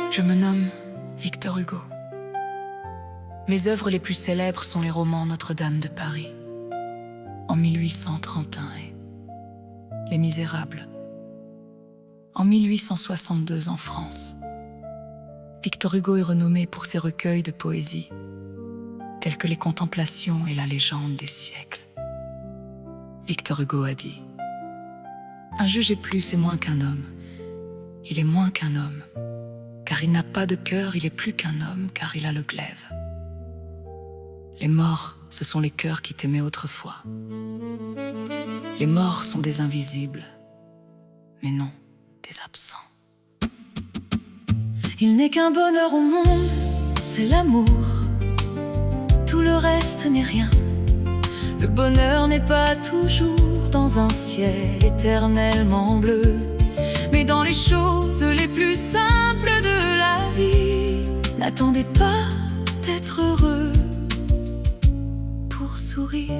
Je me nomme Victor Hugo. Mes œuvres les plus célèbres sont les romans Notre-Dame de Paris, en 1831, et Les Misérables, en 1862 en France. Victor Hugo est renommé pour ses recueils de poésie, tels que les Contemplations et la légende des siècles. Victor Hugo a dit: un juge est plus et moins qu'un homme. Il est moins qu'un homme, car il n'a pas de cœur. Il est plus qu'un homme, car il a le glaive. Les morts, ce sont les cœurs qui t'aimaient autrefois. Les morts sont des invisibles, mais non des absents. Il n'est qu'un bonheur au monde, c'est l'amour. Tout le reste n'est rien. Le bonheur n'est pas toujours dans un ciel éternellement bleu, mais dans les choses les plus simples de la vie. N'attendez pas d'être heureux pour sourire.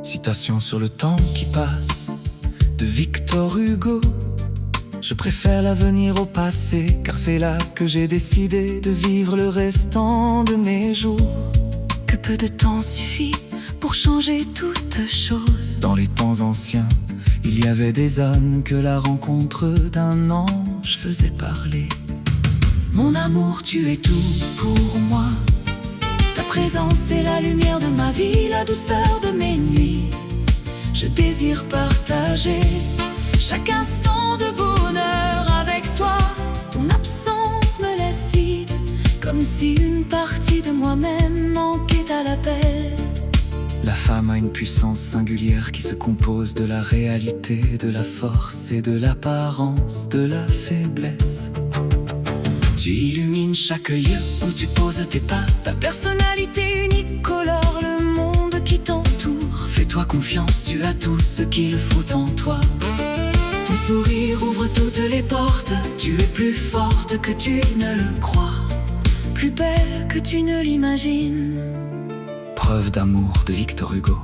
Citation sur le temps qui passe de Victor Hugo. Je préfère l'avenir au passé, car c'est là que j'ai décidé de vivre le restant de mes jours. Que peu de temps suffit pour changer toutes choses. Dans les temps anciens, il y avait des ânes que la rencontre d'un ange faisait parler. Mon amour, tu es tout pour moi. Ta présence est la lumière de ma vie, la douceur de mes nuits. Je désire partager chaque instant de bonheur avec toi. Ton absence me laisse vide, comme si une partie de moi-même manquait à l'appel. La femme a une puissance singulière qui se compose de la réalité, de la force et de l'apparence de la faiblesse. Tu illumines chaque lieu où tu poses tes pas. Ta personnalité unique colore le monde qui t'entoure. Fais-toi confiance, tu as tout ce qu'il faut en toi. Ton sourire ouvre toutes les portes. Tu es plus forte que tu ne le crois, plus belle que tu ne l'imagines. Preuve d'amour de Victor Hugo.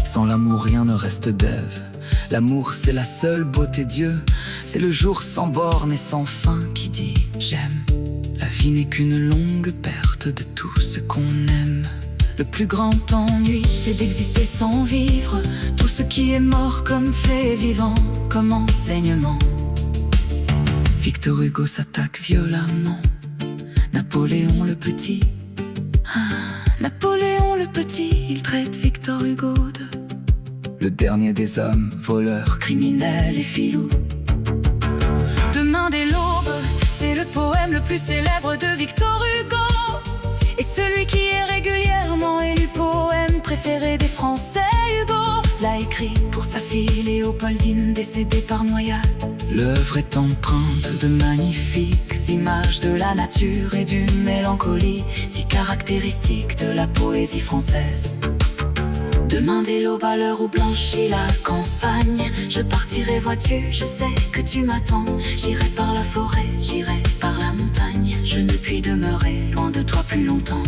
Sans l'amour, rien ne reste d'Ève. L'amour, c'est la seule beauté Dieu. C'est le jour sans borne et sans fin qui dit j'aime. La vie n'est qu'une longue perte de tout ce qu'on aime. Le plus grand ennui, c'est d'exister sans vivre. Tout ce qui est mort comme fait vivant, comme enseignement. Victor Hugo s'attaque violemment. Napoléon le Petit. Napoléon le Petit, il traite Victor Hugo de le dernier des hommes, voleur, criminel et filou. Demain dès l'aube, c'est le poème le plus célèbre de Victor Hugo, et celui qui est régulièrement élu poème préféré des Français. Hugo l'a écrit pour sa fille Léopoldine, décédée par noyade. L'œuvre est empreinte de magnifiques images de la nature et d'une mélancolie si caractéristique de la poésie française. Demain dès l'aube, à l'heure où blanchit la campagne, je partirai, vois-tu, je sais que tu m'attends. J'irai par la forêt, j'irai par la montagne. Je ne puis demeurer loin de toi plus longtemps.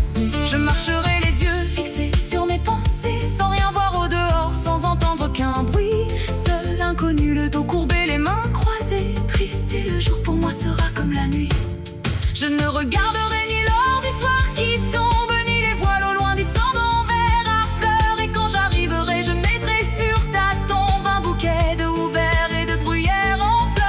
Je marcherai les yeux fixés sur mes pensées, sans rien voir au dehors, sans entendre aucun bruit. Seul inconnu, le dos courbé, les mains croisées. Triste, et le jour pour moi sera comme la nuit. Je ne regarderai ni l'or du soir qui tombe, ni les voiles au loin descendant vers à fleurs. Et quand j'arriverai, je mettrai sur ta tombe un bouquet de houverts et de bruyères en fleurs.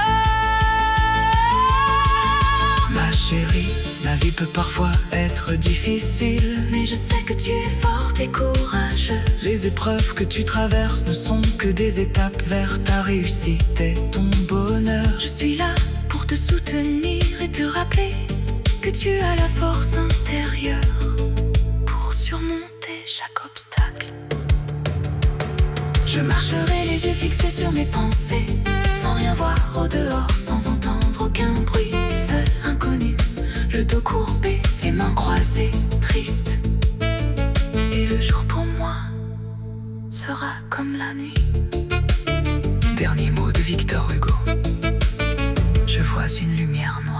Ma chérie, la vie peut parfois être difficile, mais je sais que tu es forte et courageuse. Les épreuves que tu traverses ne sont que des étapes vers ta réussite et ton bonheur. Je suis là pour te soutenir et te rappeler que tu as la force intérieure pour surmonter chaque obstacle. Je marcherai les yeux fixés sur mes pensées, sans rien voir au dehors, sans entendre aucun bruit. Seul inconnu, le dos courbé, les mains croisées, triste. Et le jour pour moi sera comme la nuit. Dernier mot de Victor Hugo. Je vois une lumière noire.